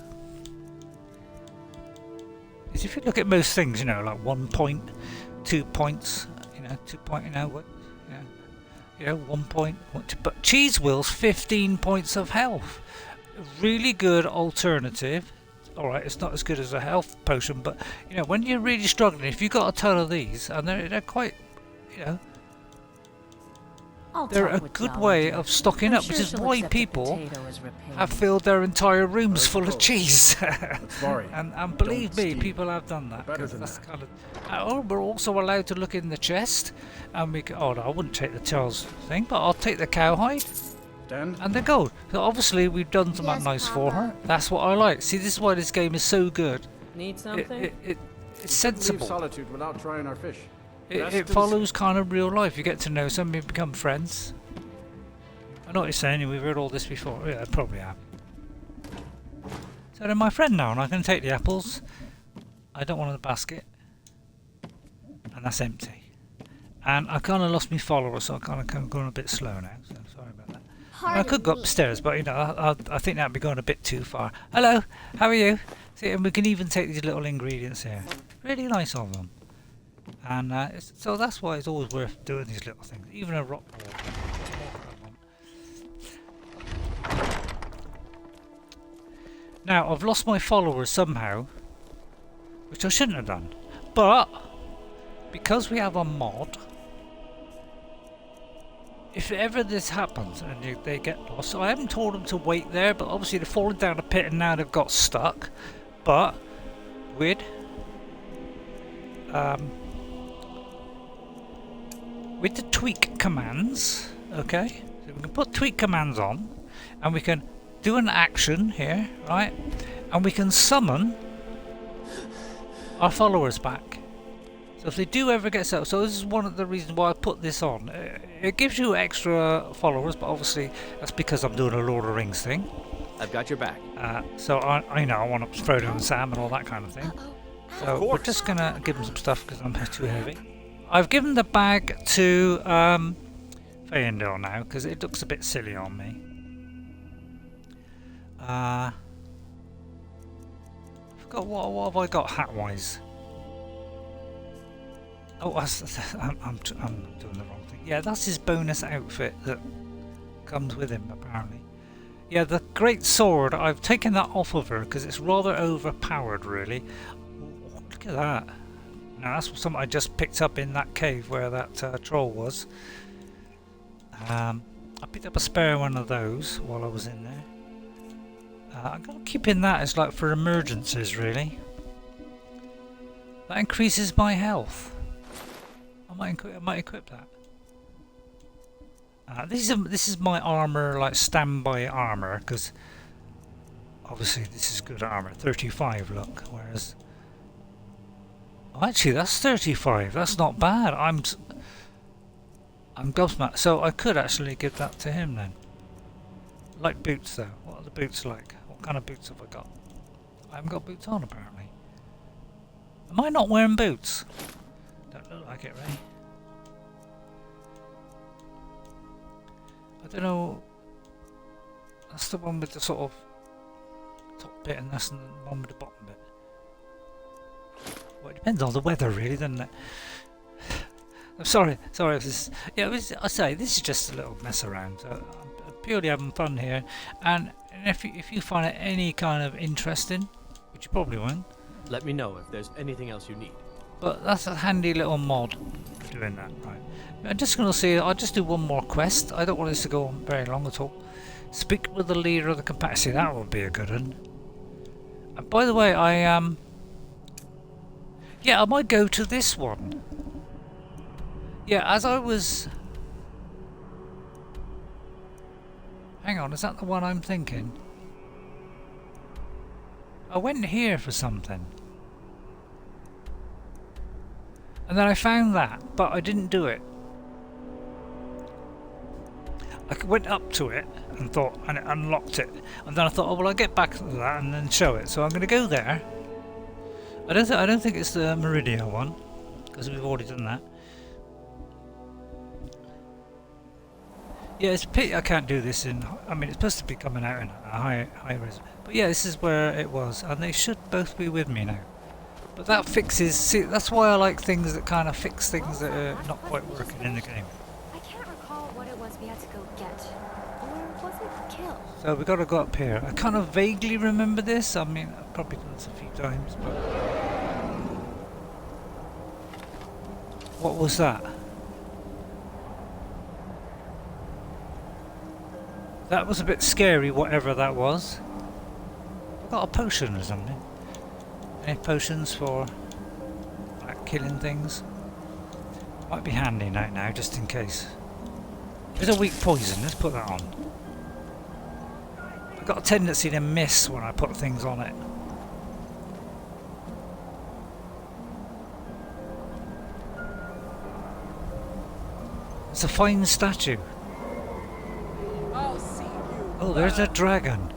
Is if you look at most things, you know, like 1 point, 2 points, you know, 2 point, you know, what, you know, 1 point, but cheese wheels, 15 points of health. A really good alternative. Alright, it's not as good as a health potion, but you know, when you're really struggling, if you've got a ton of these, and they're quite, you know, they're a good way of stocking up, which is why people have filled their entire rooms full of cheese. and believe me, people have done that. That's kind of, oh, we're also allowed to look in the chest, and we can, oh, no, I wouldn't take the tails thing, but I'll take the cowhide. And the gold. So obviously we've done something nice for her. That's what I like. See, this is why this game is so good. Need something? It's sensible. Solitude without trying our fish. It follows kind of real life. You get to know somebody, become friends. I know what you're saying. We've heard all this before. Yeah, I probably have. So they're my friend now, and I can take the apples. I don't want the basket, and that's empty. And I kind of lost my follower, so I kind of going a bit slow now. So sorry about that. I could go upstairs, but you know, I think that'd be going a bit too far. Hello, how are you? See, and we can even take these little ingredients here. Really nice of them. And so that's why it's always worth doing these little things. Even a rock wall. Now, I've lost my followers somehow, which I shouldn't have done. But, because we have a mod, if ever this happens and they get lost, so I haven't told them to wait there, but obviously they're falling down a pit and now they've got stuck. But, with the tweak commands, okay, so we can put tweak commands on, and we can do an action here, right, and we can summon our followers back. So if they do ever get set up, so this is one of the reasons why I put this on. It gives you extra followers, but obviously that's because I'm doing a Lord of the Rings thing. I've got your back. So I know I want to Frodo and Sam and all that kind of thing. So we're just gonna give them some stuff because I'm too heavy. I've given the bag to Fayendel now because it looks a bit silly on me. I forgot what have I got hat-wise. Oh, I'm doing the wrong thing. Yeah, that's his bonus outfit that comes with him apparently. Yeah, the great sword, I've taken that off of her because it's rather overpowered really. Ooh, look at that. Now that's something I just picked up in that cave where that troll was. I picked up a spare one of those while I was in there. I'm going to keep in that as like for emergencies really. That increases my health. I might equip that. This is my armor, like standby armor, because obviously this is good armor. 35, look. Whereas, oh, actually, that's 35. That's not bad. I'm gobsmacked. So I could actually give that to him then. Like boots, though. What are the boots like? What kind of boots have I got? I haven't got boots on apparently. Am I not wearing boots? Don't look like it, Ray. I don't know. That's the one with the sort of top bit, and that's the one with the bottom bit. Well, it depends on the weather, really, doesn't it? I'm sorry if this. Yeah, I say this is just a little mess around. I'm purely having fun here, and if you find it any kind of interesting, which you probably won't. Let me know if there's anything else you need. But that's a handy little mod for doing that, right? I'm just going to see, I'll just do one more quest. I don't want this to go on very long at all. Speak with the leader of the capacity. That would be a good one. And by the way, yeah, I might go to this one. Yeah, as I was... Hang on, is that the one I'm thinking? I went here for something. And then I found that, but I didn't do it. I went up to it and thought, and it unlocked it. And then I thought, oh well, I'll get back to that and then show it. So I'm going to go there. I don't think it's the Meridia one, because we've already done that. Yeah, it's a pity I can't do this in. I mean, it's supposed to be coming out in a high res. But yeah, this is where it was, and they should both be with me now. But that fixes. See, that's why I like things that kind of fix things that are not quite working in the game. I can't recall what it was we had to go get. Or was it kill? So we got to go up here. I kind of vaguely remember this. I mean, I've probably done this a few times, but what was that? That was a bit scary, whatever that was. I got a potion or something. Any potions for like killing things? Might be handy now, just in case. There's a weak poison, let's put that on. I've got a tendency to miss when I put things on it. It's a fine statue. Oh, there's a dragon.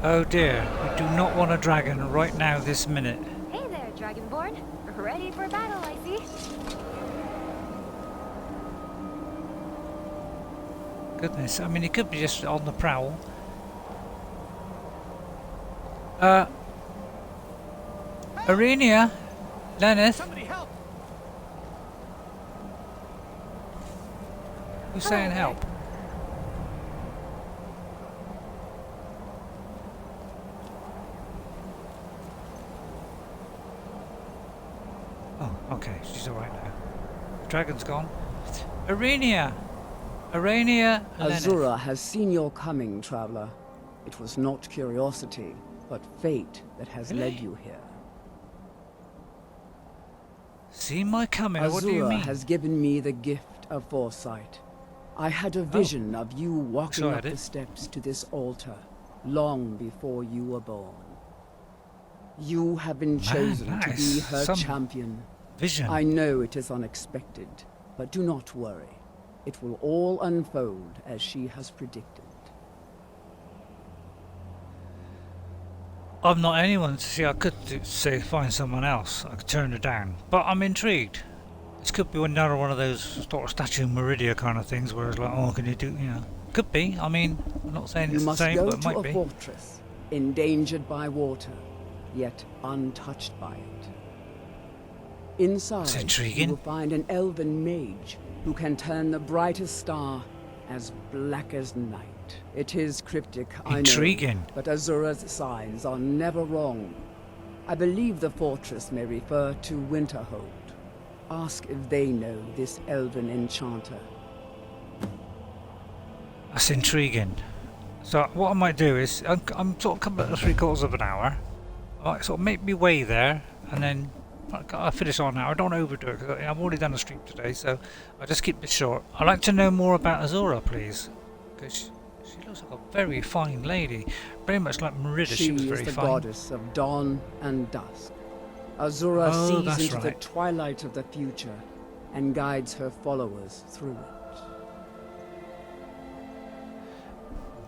Oh dear, we do not want a dragon right now this minute. Hey there, Dragonborn. Ready for battle, I see. Goodness, I mean, he could be just on the prowl. Arenia, Lenneth. Somebody help! Who's saying help? Oh, okay, she's alright now. The dragon's gone. Arenia! Arenia! Azura has seen your coming, traveler. It was not curiosity, but fate that has led you here. See my coming, what do you Azura mean? has given me the gift of foresight. I had a vision of you walking up the steps to this altar, long before you were born. You have been chosen to be her champion. Vision. I know it is unexpected, but do not worry. It will all unfold as she has predicted. I'm not anyone to see. I could say find someone else. I could turn her down. But I'm intrigued. This could be another one of those sort of Statue of Meridia kind of things where it's like, oh, can you do, you know. Could be. I mean, I'm not saying it's the same, but it might be. You must go to a fortress, endangered by water, yet untouched by it. Inside, you will find an elven mage who can turn the brightest star as black as night. It is cryptic, Intriguing. I know, but Azura's signs are never wrong. I believe the fortress may refer to Winterhold. Ask if they know this elven enchanter. That's intriguing. So what I might do is, I'm sort of coming at 3/4 of an hour. I might sort of make me way there, and then I'll finish on now. I don't overdo it, because I've already done a stream today, so I'll just keep it short. I'd like to know more about Azura, please. Because she looks like a very fine lady. Very much like Merida, she was very fine. She is the goddess of dawn and dusk. Azura sees into the twilight of the future and guides her followers through it.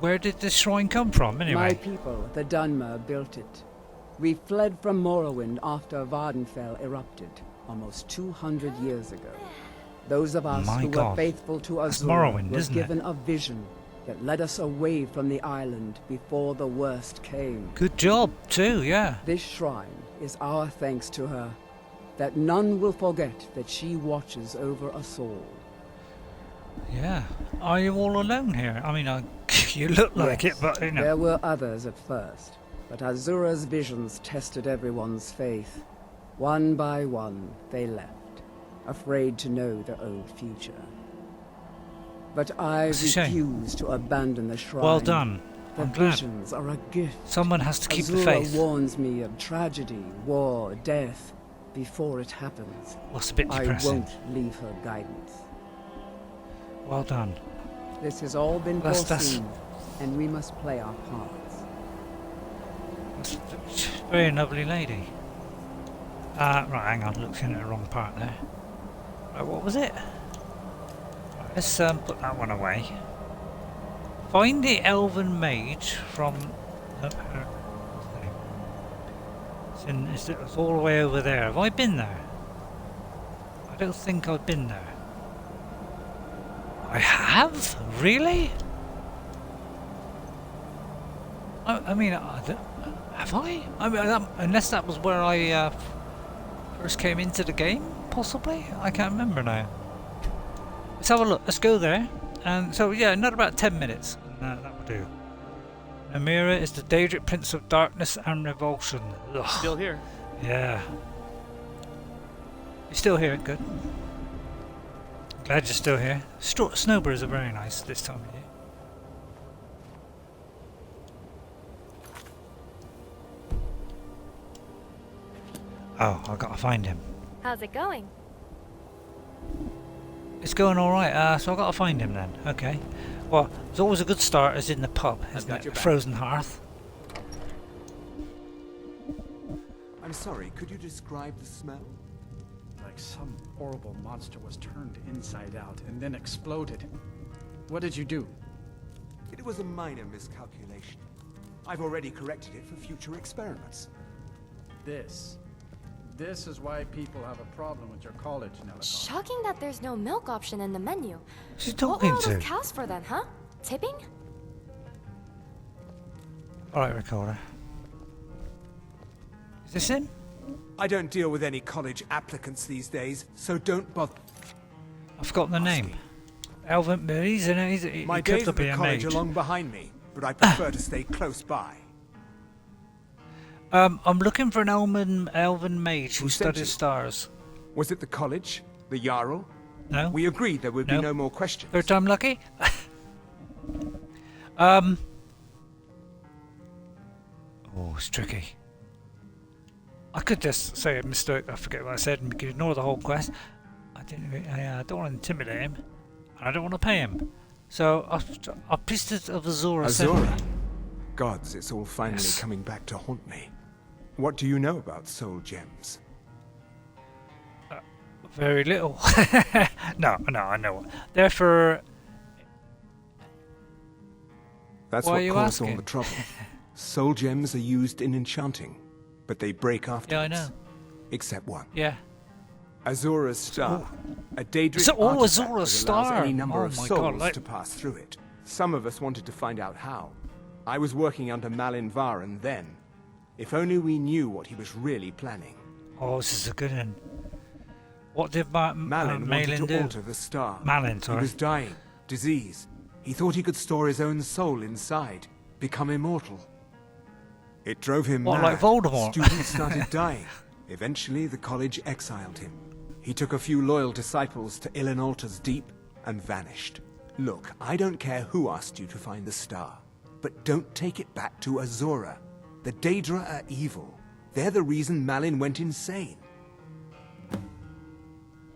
Where did this shrine come from, anyway? My people, the Dunmer, built it. We fled from Morrowind after Vardenfell erupted, almost 200 years ago. Those of us who were faithful to Azura were given a vision that led us away from the island before the worst came. Good job, too, yeah. This shrine is our thanks to her, that none will forget that she watches over us all. Yeah. Are you all alone here? I mean, you look like it, but you know. There were others at first, but Azura's visions tested everyone's faith. One by one, they left, afraid to know their own future. But I refuse to abandon the shrine. Well done. The visions are a gift. Someone has to keep the Azura faith. warns me of tragedy, war, death, before it happens. That's a bit depressing. I won't leave her guidance. Well done. This has all been foreseen, and we must play our parts. That's a very lovely lady. Right, hang on, looking at the wrong part there. Right, what was it? Right, let's put that one away. Find the elven mage from her thing. It's all the way over there. Have I been there? I don't think I've been there. I have? Really? I mean, have I? I mean, unless that was where I first came into the game, possibly? I can't remember now. Let's have a look. Let's go there. And so, yeah, another about 10 minutes. And that will do. Namira is the Daedric Prince of Darkness and Revulsion. Ugh. Still here. Yeah. You're still here, good. Glad you're still here. Snowbirds are very nice this time of year. Oh, I've got to find him. How's it going? It's going alright, so I've got to find him then. Okay. Well, there's always a good start as in the pub, isn't it? Frozen Hearth. I'm sorry, could you describe the smell? Like some horrible monster was turned inside out and then exploded. What did you do? It was a minor miscalculation. I've already corrected it for future experiments. This is why people have a problem with your college, Nellicott. Shocking that there's no milk option in the menu. She's What talking were all to. those cows for then, huh? Tipping? Alright, recorder. Is this him? I don't deal with any college applicants these days, so don't bother. I've forgotten the name. Elvin, but he My could days at be the a college mage. are long behind me, but I prefer to stay close by. I'm looking for an elven mage who Who sent studies you? stars. Was it the college? The Jarl? No. We agreed there would be no more questions. Third time lucky? Oh, it's tricky. I could just say a mistake, I forget what I said, and we could ignore the whole quest. I don't want to intimidate him, and I don't want to pay him. So, our Priestess of Azura sent me. Gods, it's all finally coming back to haunt me. What do you know about soul gems? Very little. No, I know. They're for... That's Why what are you caused asking? all the trouble. Soul gems are used in enchanting, but they break afterwards. Yeah, I know. Except one. Yeah. Azura's star. A Daedric So, artifact Azura's that allows star. any number Oh of my souls God, like- to pass through it. Some of us wanted to find out how. I was working under Malin Varen then. If only we knew what he was really planning. Oh, this is a good one. What did Malin wanted to do? alter the star. Malin, He sorry. was dying. Disease. He thought he could store his own soul inside. Become immortal. It drove him What, mad. like Voldemort? Students started dying. Eventually, the college exiled him. He took a few loyal disciples to Ilinalta's Deep and vanished. Look, I don't care who asked you to find the star, but don't take it back to Azura. The Daedra are evil. They're the reason Malin went insane.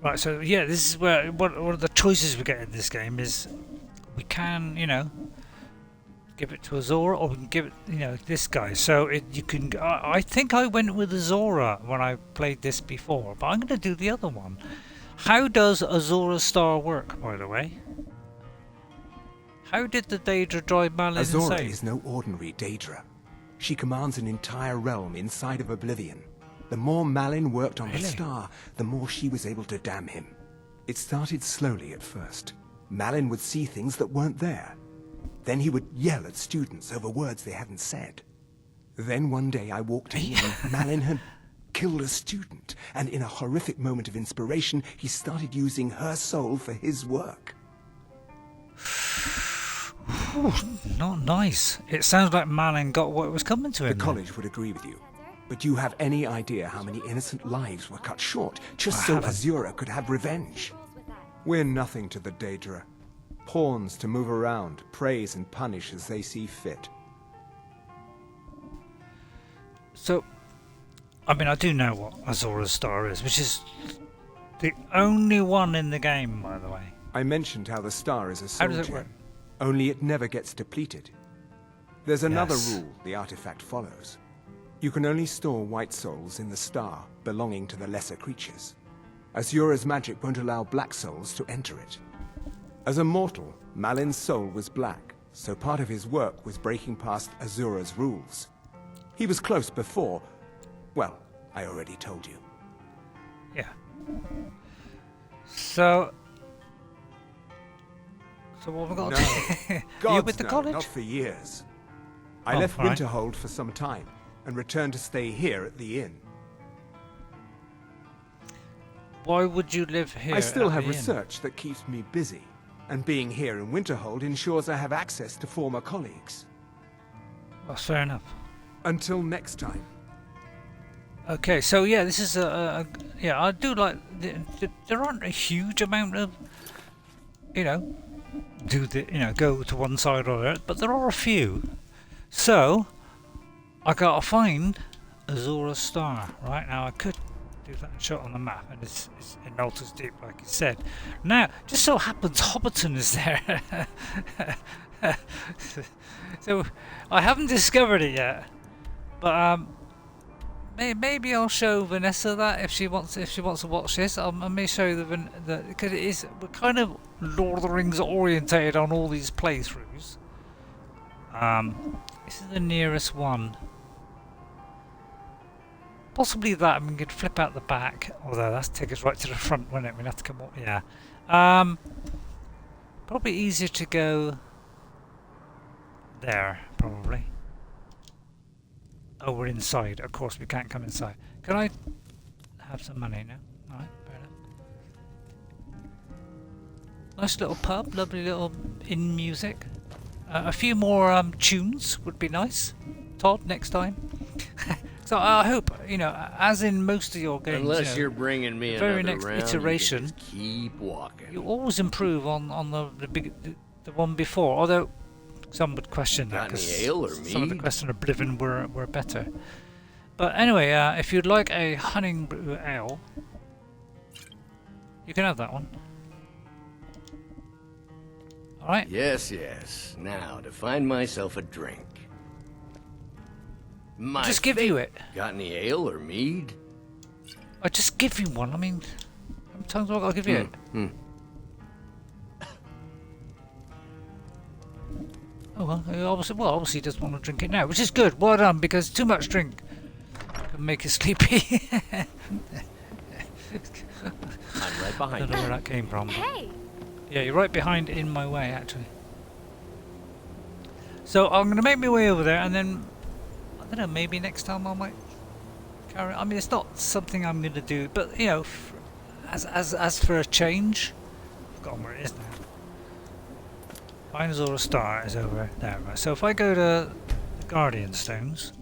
Right, so yeah, this is where one of the choices we get in this game is we can, give it to Azora, or we can give it, this guy. So you can. I think I went with Azora when I played this before, but I'm going to do the other one. How does Azora's star work, by the way? How did the Daedra drive Malin Azora insane? is no ordinary Daedra. She commands an entire realm inside of Oblivion. The more Malin worked on the star, the more she was able to damn him. It started slowly at first. Malin would see things that weren't there. Then he would yell at students over words they hadn't said. Then one day I walked in and Malin had killed a student, and in a horrific moment of inspiration, he started using her soul for his work. Ooh, not nice. It sounds like Malin got what was coming to him. The college would agree with you. But do you have any idea how many innocent lives were cut short just so Azura could have revenge? We're nothing to the Daedra. Pawns to move around, praise and punish as they see fit. So, I mean, I do know what Azora's star is, which is the only one in the game, by the way. I mentioned how the star is a soul How does it gem, work? only it never gets depleted. There's another Yes. rule the artifact follows. You can only store white souls in the star belonging to the lesser creatures. Azura's magic won't allow black souls to enter it. As a mortal, Malin's soul was black, so part of his work was breaking past Azura's rules. He was close before. Well, I already told you. Yeah. So what have we got? No. You Gods, with the no, college? not for years. I Oh, left all right. Winterhold for some time and returned to stay here at the inn. Why would you live here? I still at have the inn? research that keeps me busy, and being here in Winterhold ensures I have access to former colleagues. That's fair enough. Until next time. Okay, so yeah, this is yeah. I do like. There aren't a huge amount of, go to one side or the other, but there are a few. So I gotta find Azora's star. Right now, I could do that shot on the map, and it's in Altus Deep, like you said. Now, just so happens Hobbiton is there. So I haven't discovered it yet, but maybe I'll show Vanessa that if she wants to watch this. I may show you the because we're kind of Lord of the Rings orientated on all these playthroughs. This is the nearest one. Possibly that, and we could flip out the back. Although that's take us right to the front, wouldn't it? We'd have to come up. Yeah. Probably easier to go there, probably. Oh, we're inside. Of course, we can't come inside. Can I have some money now? Alright, fair enough. Nice little pub, lovely little inn music. A few more tunes would be nice. Todd, next time. So I hope, you know, as in most of your games, Unless you know, you're bringing me the very another next round, iteration, you can just keep walking. you always improve on the one before. Although some would question that, Got any 'cause ale or some of the mead? quests in Oblivion were better. But anyway, if you'd like a honey brew ale, you can have that one. All right. Yes, yes. Now, to find myself a drink. My Just give you it. Got any ale or mead? I just give you one. I mean, how many times have I got to give you it? Oh well, obviously he doesn't want to drink it now, which is good. Well done, because too much drink can make you sleepy. I'm right behind I don't know where that came from. Hey! Yeah, you're right behind in my way, actually. So I'm going to make my way over there, and then I don't know. Maybe next time I might carry. I mean, it's not something I'm going to do, but you know, as for a change, I've forgotten where it is now. Dinosaur Star is over there. Right? So if I go to the Guardian Stones,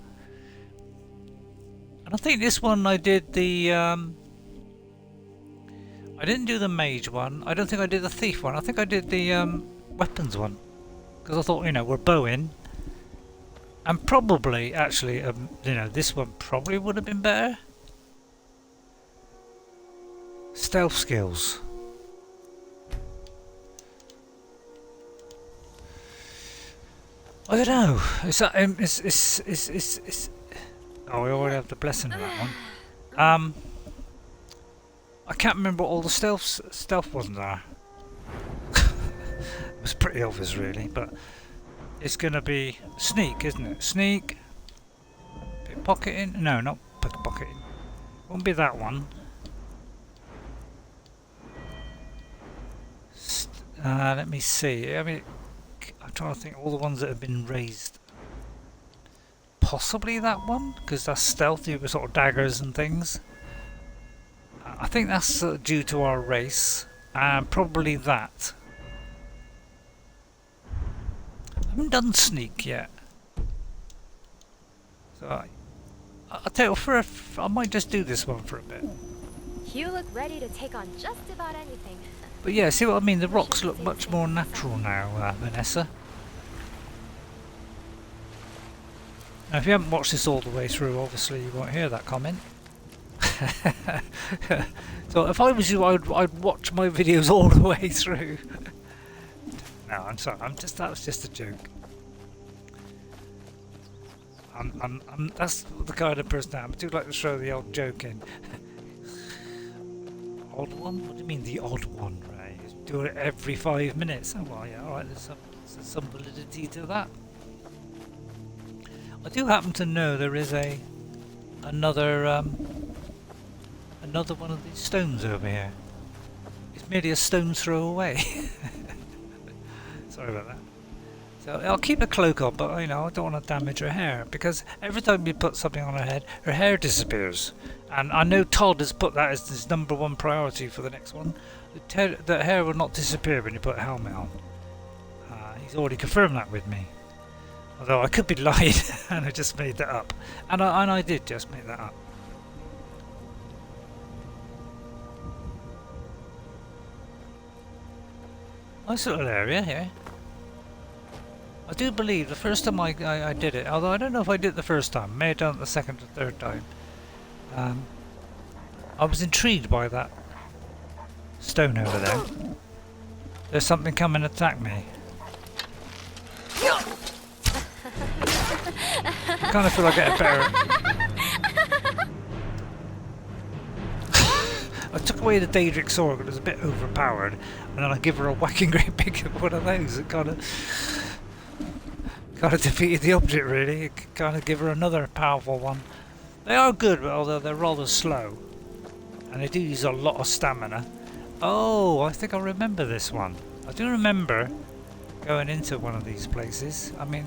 and I think this one I did the. I didn't do the mage one. I don't think I did the thief one. I think I did the weapons one, because I thought, you know, we're bowing, and probably actually, you know, this one probably would have been better. Stealth skills. I don't know. It's oh, we already have the blessing of that one. I can't remember what all the stealth wasn't there. It was pretty obvious, really, but it's gonna be sneak, isn't it? Sneak, pickpocketing. No, not pickpocketing. Won't be that one. Let me see. I mean, I'm trying to think all the ones that have been raised. Possibly that one, because that's stealthy with sort of daggers and things. I think that's due to our race, and probably that. I haven't done sneak yet, so I'll tell you, I might just do this one for a bit. You look ready to take on just about anything. But yeah, see what I mean? The rocks look much more natural now, Vanessa. Now, if you haven't watched this all the way through, obviously you won't hear that comment. So if I was you, I'd watch my videos all the way through. No, I'm sorry. That was just a joke. That's the kind of person I am. I do like to throw the odd joke in. Odd one? What do you mean the odd one, Ray? Do it every 5 minutes. Oh well, yeah. All right. There's some validity to that. I do happen to know there is another one of these stones over here. It's merely a stone's throw away. Sorry about that. So I'll keep the cloak on, but you know, I don't want to damage her hair, because every time you put something on her hair disappears. And I know Todd has put that as his #1 priority for the next one. The hair will not disappear when you put a helmet on. He's already confirmed that with me. Although I could be lying and I just made that up. And I did just make that up. Nice little area here. I do believe the first time I did it, although I don't know if I did it the first time, may have done it the second or third time. I was intrigued by that stone over there. There's something coming to attack me. I kind of feel like I get a better... I took away the Daedric sword, but it was a bit overpowered, and then I give her a whacking great big one of those. It kind of defeated the object, really. It kind of give her another powerful one. They are good, but although they're rather slow, and they do use a lot of stamina. Oh, I think I remember this one. I do remember going into one of these places. I mean,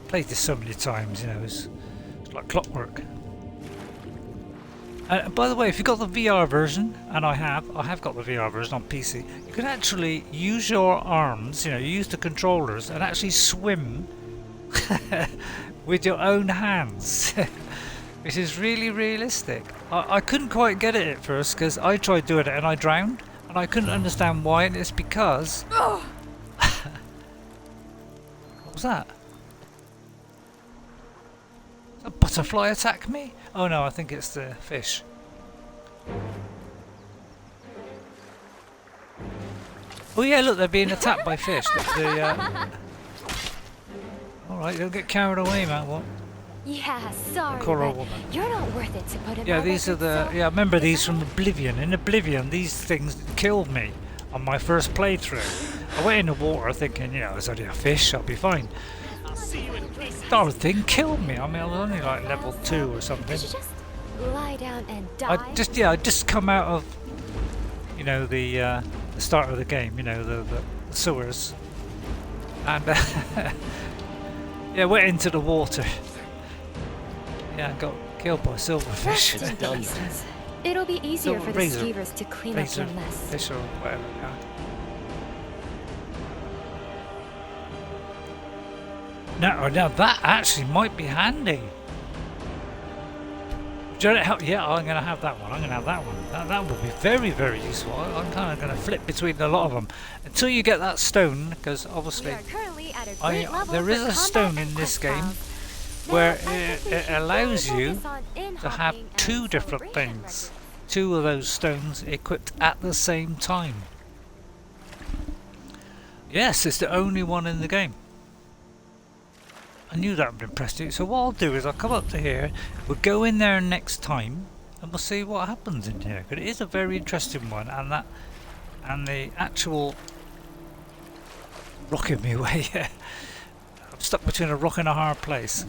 I played this so many times, you know, it's like clockwork. By the way, if you've got the VR version, and I have got the VR version on PC, you can actually use your arms, you know, you use the controllers and actually swim with your own hands. Which is really realistic. I couldn't quite get it at first because I tried doing it and I drowned. And I couldn't understand why, and it's because... What was that? Did a butterfly attack me? Oh no, I think it's the fish. Oh yeah, look, they're being attacked by fish. Alright, don't get carried away, man. What? Yeah, sorry, Coral but woman. you're not worth it to put in Yeah, my these are record, the... so Yeah, I remember these from Oblivion. In Oblivion, these things killed me on my first playthrough. I went in the water thinking, you know, it's only a fish, I'll be fine. That thing killed me. I mean, I was only like level 2 or something. Could you just lie down and die? I just come out of, you know, the start of the game, you know, the sewers. And, yeah, went into the water. Yeah, got killed by silverfish. It'll be easier for the razor- skeevers to clean up razor your mess. fish or whatever. Yeah. Now that actually might be handy. Do you know how, yeah, I'm going to have that one. I'm going to have that one. That will be very, very useful. I'm kind of going to flip between a lot of them until you get that stone, because obviously there is a stone in this game where it allows you to have 2 different things. 2 of those stones equipped at the same time. Yes, it's the only one in the game. I knew that would impress you. So what I'll do is I'll come up to here, we'll go in there next time, and we'll see what happens in here. But it is a very interesting one, and the actual rocking me away. I'm stuck between a rock and a hard place.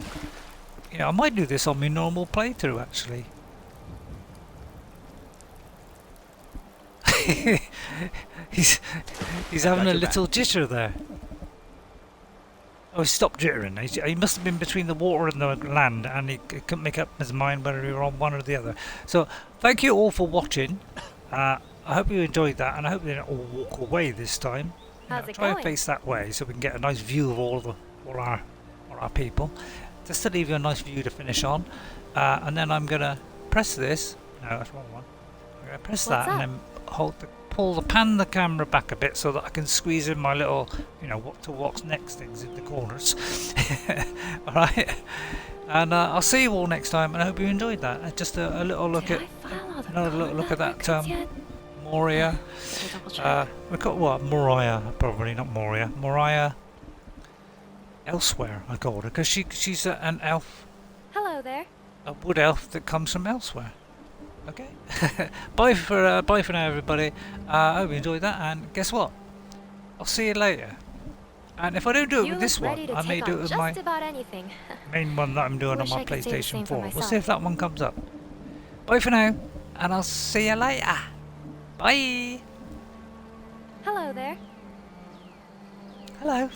You know, I might do this on my normal playthrough actually. he's having a little jitter there. Oh, he stopped jittering. He must have been between the water and the land, and he couldn't make up his mind whether he were on one or the other. So, thank you all for watching. I hope you enjoyed that, and I hope they don't all walk away this time. Try and face that way so we can get a nice view of all our people. Just to leave you a nice view to finish on, and then I'm gonna press this. No, that's the wrong one. I'm gonna press that and then pan the camera back a bit so that I can squeeze in my little, you know, what's next things in the corners. Alright, and I'll see you all next time, and I hope you enjoyed that. Just a little look at another little look at that Moria. We've got what? Moria, probably not Moria. Moria elsewhere, I called her, because she's an elf. Hello there. A wood elf that comes from elsewhere. Okay. Bye for now, everybody. I hope you enjoyed that, and guess what? I'll see you later. And if I don't do it with this one, I may do it with my main one that I'm doing on my PlayStation 4. We'll see if that one comes up. Bye for now, and I'll see you later. Bye. Hello there. Hello.